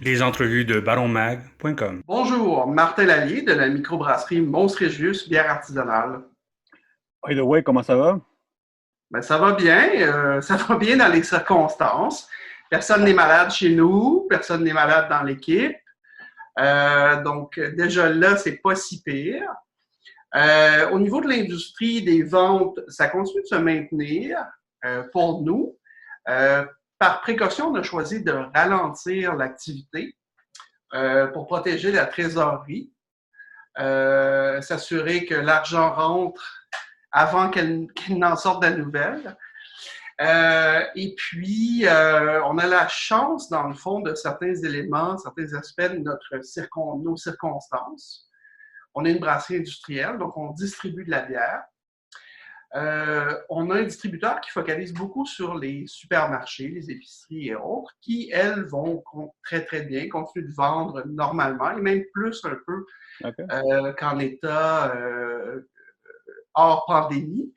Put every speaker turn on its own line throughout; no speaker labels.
Les entrevues de baronmag.com.
Bonjour, Martin Lallier de la microbrasserie Monstre Régius, bière artisanale.
By the way, comment ça va?
Ben, ça va bien dans les circonstances. Personne n'est malade chez nous, personne n'est malade dans l'équipe. Donc, déjà là, c'est pas si pire. Au niveau de l'industrie des ventes, ça continue de se maintenir pour nous. Par précaution, on a choisi de ralentir l'activité pour protéger la trésorerie, s'assurer que l'argent rentre avant qu'il n'en sorte de nouvelles. Et puis, on a la chance, dans le fond, de certains éléments, certains aspects de nos circonstances. On est une brasserie industrielle, donc on distribue de la bière. On a un distributeur qui focalise beaucoup sur les supermarchés, les épiceries et autres, qui, elles, vont très, très bien, continuer de vendre normalement, et même plus un peu qu'en état hors pandémie.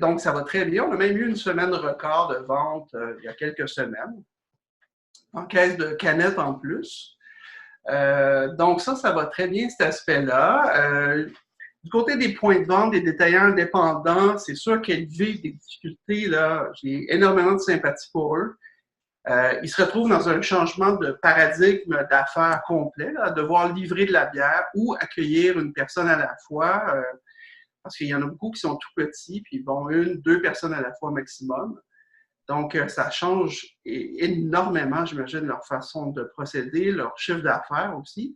Donc, ça va très bien. On a même eu une semaine record de vente il y a quelques semaines, en caisse de canettes en plus. Donc, ça va très bien, cet aspect-là. Du côté des points de vente, des détaillants indépendants, c'est sûr qu'ils vivent des difficultés, là. J'ai énormément de sympathie pour eux. Ils se retrouvent dans un changement de paradigme d'affaires complet, là, devoir livrer de la bière ou accueillir une personne à la fois, parce qu'il y en a beaucoup qui sont tout petits, puis bon, une, deux personnes à la fois maximum. Donc, ça change énormément, j'imagine, leur façon de procéder, leur chiffre d'affaires aussi.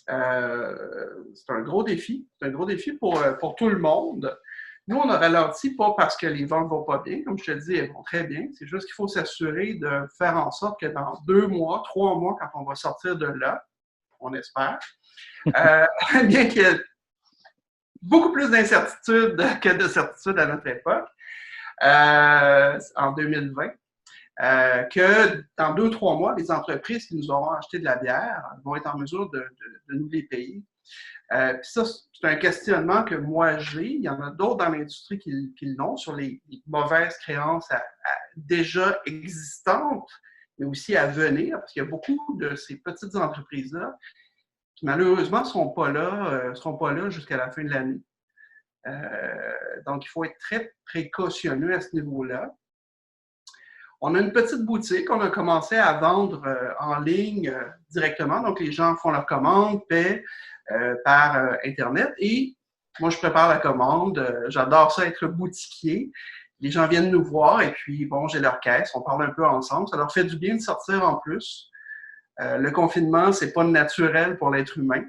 C'est un gros défi. C'est un gros défi pour tout le monde. Nous, on a ralenti pas parce que les ventes ne vont pas bien. Comme je te dis, elles vont très bien. C'est juste qu'il faut s'assurer de faire en sorte que dans 2 mois, 3 mois, quand on va sortir de là, on espère, bien qu'il y ait beaucoup plus d'incertitudes que de certitudes à notre époque, en 2020. Que dans 2 ou 3 mois, les entreprises qui nous auront acheté de la bière vont être en mesure de nous les payer. Puis ça, c'est un questionnement que moi j'ai. Il y en a d'autres dans l'industrie qui l'ont sur les mauvaises créances déjà existantes, mais aussi à venir, parce qu'il y a beaucoup de ces petites entreprises-là qui malheureusement ne seront pas là jusqu'à la fin de l'année. Donc, il faut être très précautionneux à ce niveau-là. On a une petite boutique, on a commencé à vendre en ligne directement. Donc, les gens font leur commande, paient par Internet et moi, je prépare la commande. J'adore ça, être boutiquier. Les gens viennent nous voir et puis, bon, j'ai leur caisse, on parle un peu ensemble. Ça leur fait du bien de sortir en plus. Le confinement, c'est pas naturel pour l'être humain.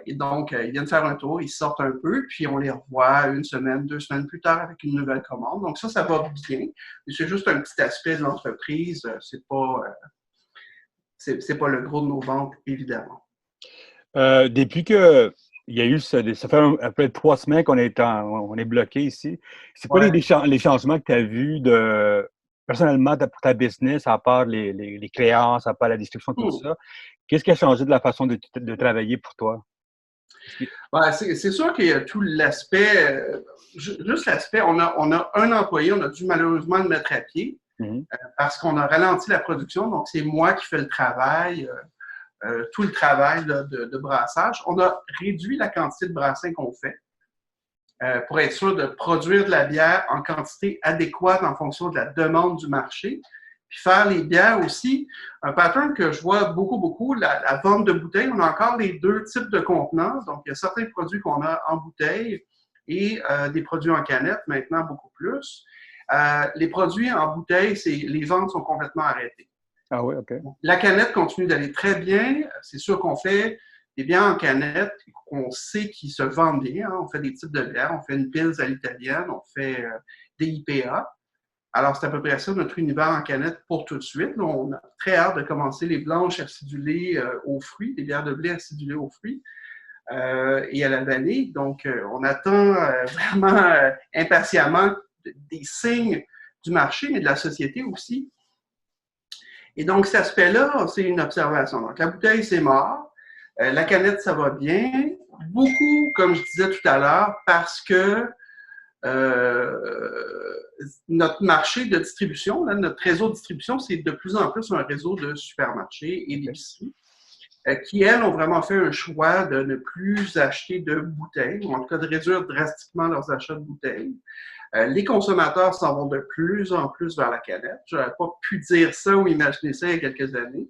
Et donc, ils viennent faire un tour, ils sortent un peu, puis on les revoit 1 semaine, 2 semaines plus tard avec une nouvelle commande. Donc ça va bien. Mais c'est juste un petit aspect de l'entreprise. C'est pas le gros de nos ventes, évidemment.
Depuis que il y a eu ça fait à peu près 3 semaines qu'on on est bloqué ici. C'est quoi
Ouais.
les changements que tu as vus personnellement pour ta business, à part les créances, à part la distribution, tout ça? Qu'est-ce qui a changé de la façon de travailler pour toi?
Ouais, c'est sûr qu'il y a tout l'aspect, juste l'aspect, on a un employé, on a dû malheureusement le mettre à pied parce qu'on a ralenti la production, donc c'est moi qui fais le travail, tout le travail là, de brassage. On a réduit la quantité de brassin qu'on fait pour être sûr de produire de la bière en quantité adéquate en fonction de la demande du marché. Puis faire les bières aussi, un pattern que je vois beaucoup, la vente de bouteilles. On a encore les 2 types de contenants. Donc, il y a certains produits qu'on a en bouteille et des produits en canette, maintenant beaucoup plus. Les produits en bouteille, les ventes sont complètement arrêtées.
Ah oui, OK.
La canette continue d'aller très bien. C'est sûr qu'on fait des bières en canette qu'on sait qu'ils se vendent bien. Hein. On fait des types de bières. On fait une Pils à l'italienne, on fait des IPA. Alors, c'est à peu près ça, notre univers en canette pour tout de suite. Là, on a très hâte de commencer les blanches acidulées aux fruits, les bières de blé acidulées aux fruits et à la vanille. Donc, on attend vraiment impatiemment des signes du marché, mais de la société aussi. Et donc, cet aspect-là, c'est une observation. Donc, la bouteille, c'est mort. La canette, ça va bien. Beaucoup, comme je disais tout à l'heure, parce que notre marché de distribution, là, notre réseau de distribution, c'est de plus en plus un réseau de supermarchés et d'épiceries qui, elles, ont vraiment fait un choix de ne plus acheter de bouteilles, ou en tout cas de réduire drastiquement leurs achats de bouteilles. Les consommateurs s'en vont de plus en plus vers la canette. Je n'aurais pas pu dire ça ou imaginer ça il y a quelques années.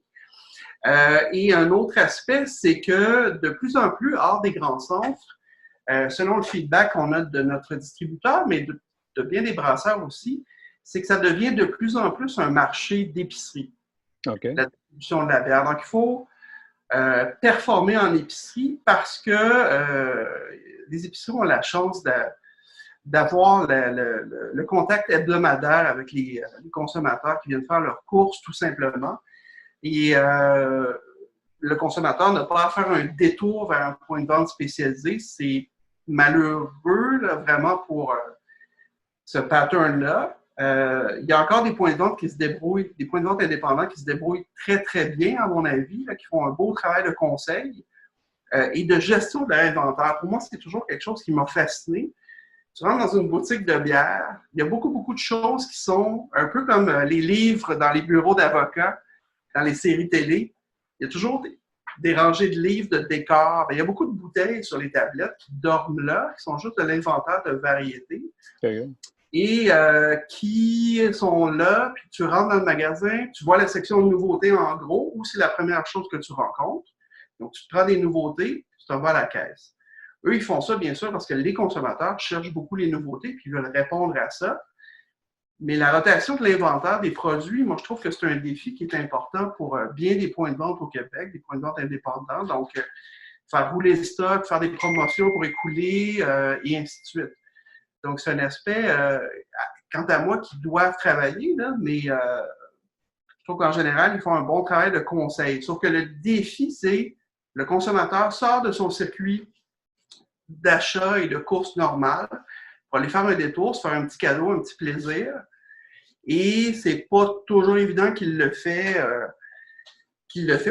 Et un autre aspect, c'est que de plus en plus, hors des grands centres, selon le feedback qu'on a de notre distributeur, mais de bien des brasseurs aussi, c'est que ça devient de plus en plus un marché d'épicerie.
Okay.
La distribution de la bière. Donc, il faut performer en épicerie parce que les épiceries ont la chance d'avoir le contact hebdomadaire avec les consommateurs qui viennent faire leurs courses, tout simplement. Et le consommateur n'a pas à faire un détour vers un point de vente spécialisé. C'est malheureux, là, vraiment, pour ce pattern-là. Il y a encore des points de vente qui se débrouillent, des points de vente indépendants qui se débrouillent très, très bien, à mon avis, là, qui font un beau travail de conseil et de gestion de l'inventaire. Pour moi, c'est toujours quelque chose qui m'a fasciné. Tu rentres dans une boutique de bière, il y a beaucoup, beaucoup de choses qui sont un peu comme les livres dans les bureaux d'avocats, dans les séries télé. Il y a toujours des rangées de livres, de décors. Il y a beaucoup de bouteilles sur les tablettes qui dorment là, qui sont juste de l'inventaire de variété.
Okay.
Et qui sont là, puis tu rentres dans le magasin, tu vois la section de nouveautés en gros, ou c'est la première chose que tu rencontres. Donc, tu prends des nouveautés, tu t'en vas à la caisse. Eux, ils font ça, bien sûr, parce que les consommateurs cherchent beaucoup les nouveautés, puis ils veulent répondre à ça. Mais la rotation de l'inventaire des produits, moi, je trouve que c'est un défi qui est important pour bien des points de vente au Québec, des points de vente indépendants. Donc, faire rouler le stock, faire des promotions pour écouler, et ainsi de suite. Donc, c'est un aspect, quant à moi, qui doivent travailler, là, mais je trouve qu'en général, ils font un bon travail de conseil. Sauf que le défi, c'est le consommateur sort de son circuit d'achat et de course normale pour aller faire un détour, se faire un petit cadeau, un petit plaisir. Et c'est pas toujours évident qu'il le fait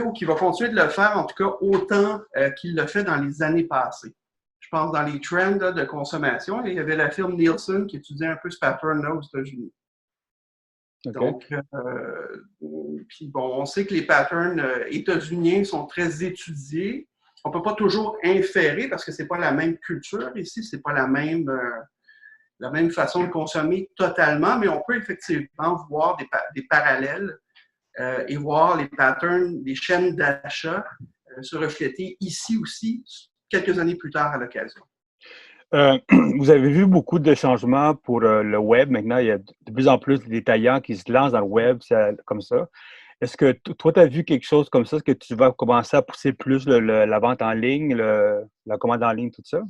ou qu'il va continuer de le faire, en tout cas, autant qu'il le fait dans les années passées. Je pense dans les trends là, de consommation, il y avait la firme Nielsen qui étudiait un peu ce pattern-là aux États-Unis. Okay. Donc, puis bon, on sait que les patterns états-uniens sont très étudiés. On ne peut pas toujours inférer parce que ce n'est pas la même culture ici, ce n'est pas la même façon de consommer totalement, mais on peut effectivement voir des parallèles et voir les patterns, les chaînes d'achat se refléter ici aussi, quelques années plus tard à l'occasion.
Vous avez vu beaucoup de changements pour le web. Maintenant, il y a de plus en plus de détaillants qui se lancent dans le web comme ça. Est-ce que toi, tu as vu quelque chose comme ça? Est-ce que tu vas commencer à pousser plus la vente en ligne, la commande en ligne, tout ça?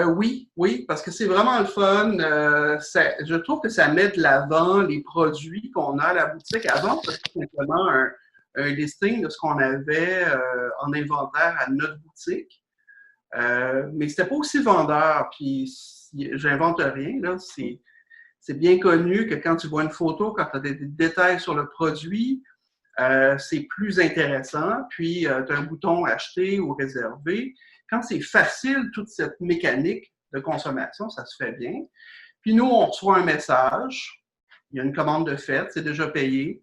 Oui, parce que c'est vraiment le fun. Je trouve que ça met de l'avant les produits qu'on a à la boutique. Avant, c'était simplement un listing de ce qu'on avait en inventaire à notre boutique. Mais c'était pas aussi vendeur. Puis, j'invente rien, là. C'est bien connu que quand tu vois une photo, quand tu as des détails sur le produit, c'est plus intéressant. Puis, tu as un bouton acheter ou réserver. Quand c'est facile, toute cette mécanique de consommation, ça se fait bien. Puis nous, on reçoit un message. Il y a une commande de fait, c'est déjà payé.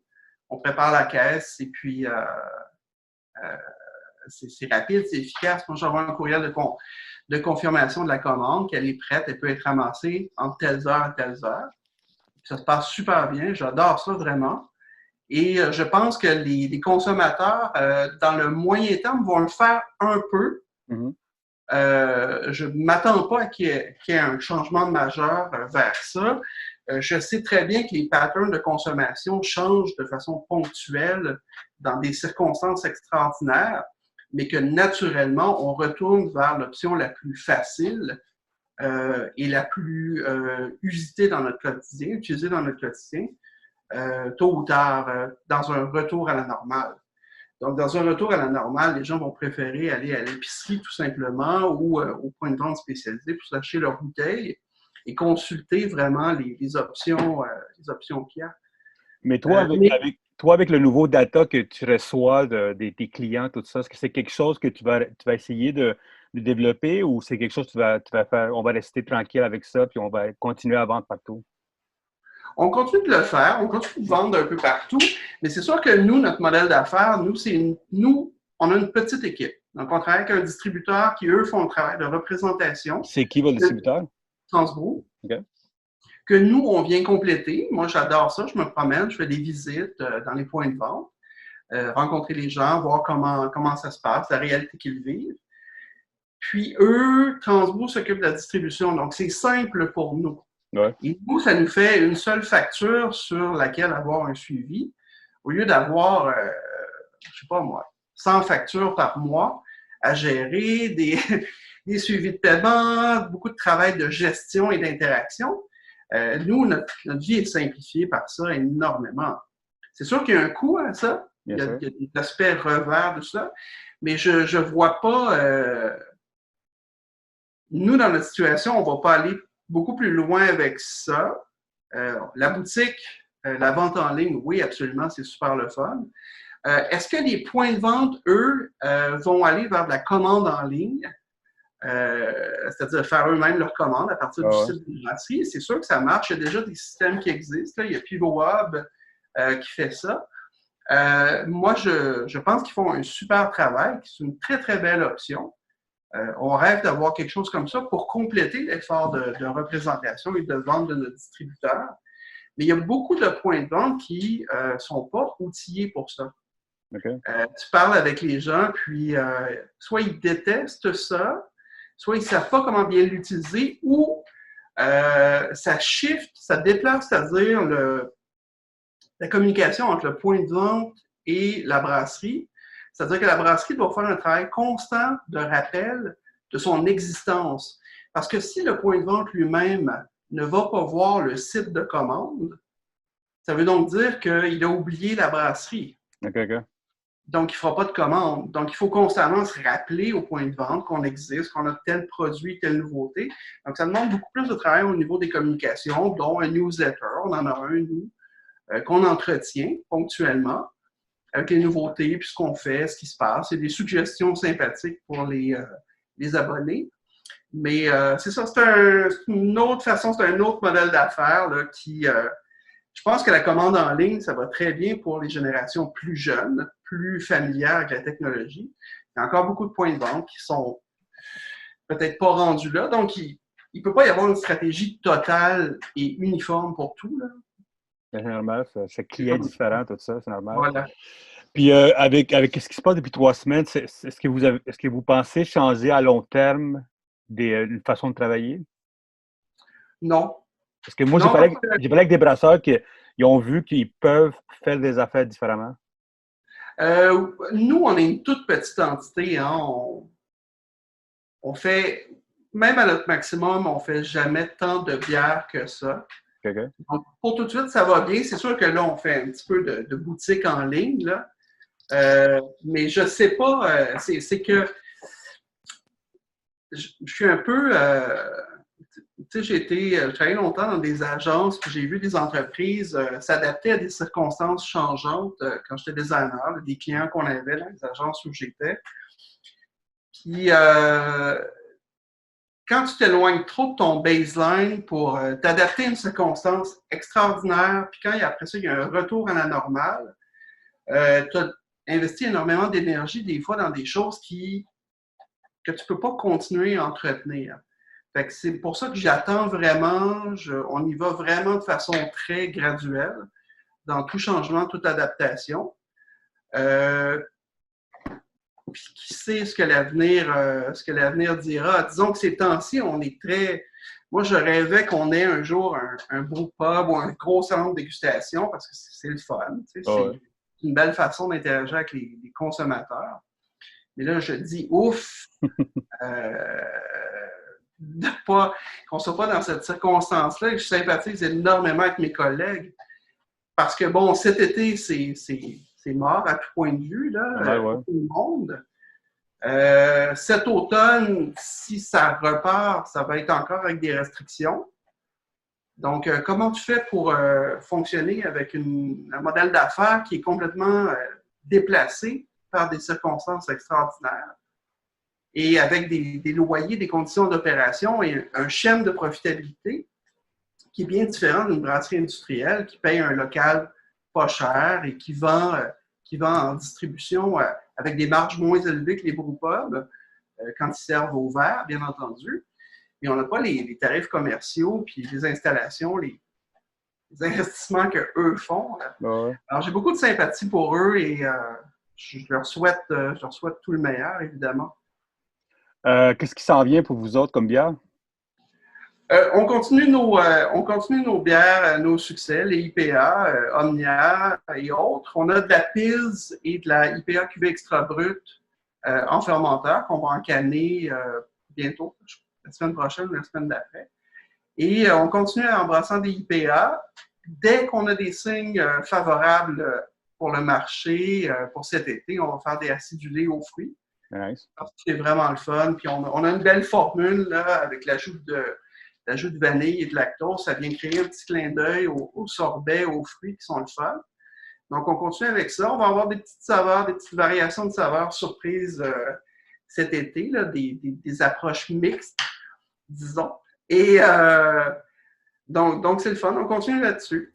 On prépare la caisse et puis c'est rapide, c'est efficace. Moi, j'envoie un courriel de confirmation de la commande, qu'elle est prête, elle peut être ramassée entre telles heures et telles heures. Ça se passe super bien, j'adore ça vraiment. Et je pense que les consommateurs, dans le moyen terme, vont le faire un peu. Mm-hmm. Je ne m'attends pas à qu'il y ait un changement majeur vers ça. Je sais très bien que les patterns de consommation changent de façon ponctuelle dans des circonstances extraordinaires, mais que naturellement, on retourne vers l'option la plus facile et la plus utilisée dans notre quotidien, tôt ou tard, dans un retour à la normale. Donc, dans un retour à la normale, les gens vont préférer aller à l'épicerie tout simplement ou au point de vente spécialisé pour s'acheter leur bouteille et consulter vraiment les options qu'il y a.
Mais toi, avec le nouveau data que tu reçois de tes clients, tout ça, est-ce que c'est quelque chose que tu vas essayer de développer ou c'est quelque chose que tu vas faire, on va rester tranquille avec ça puis on va continuer à vendre partout?
On continue de le faire, on continue de vendre un peu partout, mais c'est sûr que nous, notre modèle d'affaires, nous, on a une petite équipe. Donc, on travaille avec un distributeur qui, eux, font le travail de représentation.
C'est qui votre distributeur?
Transbro.
OK.
Que nous, on vient compléter. Moi, j'adore ça. Je me promène, je fais des visites dans les points de vente, rencontrer les gens, voir comment ça se passe, la réalité qu'ils vivent. Puis, eux, Transbro s'occupe de la distribution. Donc, c'est simple pour nous.
Ouais.
Et nous, ça nous fait une seule facture sur laquelle avoir un suivi, au lieu d'avoir, je sais pas moi, 100 factures par mois à gérer, des suivis de paiement, beaucoup de travail de gestion et d'interaction. Nous, notre vie est simplifiée par ça énormément. C'est sûr qu'il y a un coût à ça. Il y a des aspects revers de ça. Mais je ne vois pas... nous, dans notre situation, on ne va pas aller beaucoup plus loin avec ça. La boutique, la vente en ligne, oui, absolument, c'est super le fun. Est-ce que les points de vente, eux, vont aller vers de la commande en ligne? C'est-à-dire faire eux-mêmes leurs commandes à partir du site de brasserie. C'est sûr que ça marche. Il y a déjà des systèmes qui existent. Là. Il y a PivoHub qui fait ça. Moi, je pense qu'ils font un super travail, c'est une très, très belle option. On rêve d'avoir quelque chose comme ça pour compléter l'effort de représentation et de vente de notre distributeur. Mais il y a beaucoup de points de vente qui ne sont pas outillés pour ça.
Okay.
Tu parles avec les gens, puis soit ils détestent ça, soit ils ne savent pas comment bien l'utiliser, ou ça shift, ça déplace, c'est-à-dire la communication entre le point de vente et la brasserie. C'est-à-dire que la brasserie doit faire un travail constant de rappel de son existence. Parce que si le point de vente lui-même ne va pas voir le site de commande, ça veut donc dire qu'il a oublié la brasserie.
Okay.
Donc, il ne fera pas de commande. Donc, il faut constamment se rappeler au point de vente qu'on existe, qu'on a tel produit, telle nouveauté. Donc, ça demande beaucoup plus de travail au niveau des communications, dont un newsletter. On en a un, nous, qu'on entretient ponctuellement avec les nouveautés, puis ce qu'on fait, ce qui se passe. Il y a des suggestions sympathiques pour les abonnés. Mais c'est ça, c'est une autre façon, c'est un autre modèle d'affaires là, qui... je pense que la commande en ligne, ça va très bien pour les générations plus jeunes, plus familières avec la technologie. Il y a encore beaucoup de points de vente qui sont peut-être pas rendus là. Donc, il ne peut pas y avoir une stratégie totale et uniforme pour tout. Là.
C'est normal, c'est client différent, tout ça, c'est normal.
Voilà.
Puis avec ce qui se passe depuis 3 semaines, est-ce que vous pensez changer à long terme une façon de travailler?
Non.
Parce que moi, j'ai parlé avec des brasseurs qui ont vu qu'ils peuvent faire des affaires différemment.
Nous, on est une toute petite entité. Hein? On fait, même à notre maximum, on ne fait jamais tant de bière que ça.
Okay.
Donc, pour tout de suite, ça va bien. C'est sûr que là, on fait un petit peu de boutique en ligne. Là. Mais je ne sais pas, c'est que je suis un peu... tu sais, j'ai travaillé longtemps dans des agences, puis j'ai vu des entreprises s'adapter à des circonstances changeantes quand j'étais designer, des clients qu'on avait dans les agences où j'étais. Puis, quand tu t'éloignes trop de ton baseline pour t'adapter à une circonstance extraordinaire, puis quand après ça, il y a un retour à la normale, tu as investi énormément d'énergie des fois dans des choses que tu ne peux pas continuer à entretenir. Fait que c'est pour ça que j'attends vraiment, on y va vraiment de façon très graduelle, dans tout changement, toute adaptation. Puis qui sait ce que l'avenir dira. Disons que ces temps-ci, on est très... Moi, je rêvais qu'on ait un jour un beau pub ou un gros salon de dégustation parce que c'est le fun. Tu sais, c'est une belle façon d'interagir avec les consommateurs. Mais là, je dis ouf! Qu'on ne soit pas dans cette circonstance-là. Je sympathise énormément avec mes collègues parce que, bon, cet été, c'est mort à tout point de vue, là, pour tout le monde. Cet automne, si ça repart, ça va être encore avec des restrictions. Donc, comment tu fais pour fonctionner avec un modèle d'affaires qui est complètement déplacé par des circonstances extraordinaires? Et avec des loyers, des conditions d'opération et un schème de profitabilité qui est bien différent d'une brasserie industrielle qui paye un local pas cher et qui vend en distribution avec des marges moins élevées que les brewpubs quand ils servent au verre, bien entendu. Mais on n'a pas les tarifs commerciaux puis les installations, les investissements qu'eux font.
Ouais.
Alors, j'ai beaucoup de sympathie pour eux et je leur souhaite tout le meilleur, évidemment.
Qu'est-ce qui s'en vient pour vous autres comme bière?
On continue nos bières, nos succès, les IPA, Omnia et autres. On a de la Pils et de la IPA cuvée extra brute en fermenteur qu'on va encanner bientôt, la semaine prochaine ou la semaine d'après. Et on continue en brassant des IPA. Dès qu'on a des signes favorables pour le marché, pour cet été, on va faire des acidulés aux fruits.
Nice.
C'est vraiment le fun. Puis on a une belle formule là, avec l'ajout de vanille et de lactose. Ça vient créer un petit clin d'œil au sorbet, aux fruits qui sont le fun. Donc, on continue avec ça. On va avoir des petites saveurs, des petites variations de saveurs surprises cet été, là, des approches mixtes, disons. Et donc, c'est le fun. On continue là-dessus.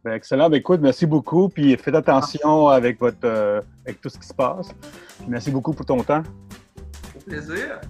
Ben, excellent. Ben, écoute, merci beaucoup. Puis faites attention avec tout ce qui se passe. Merci beaucoup pour ton temps.
Au plaisir.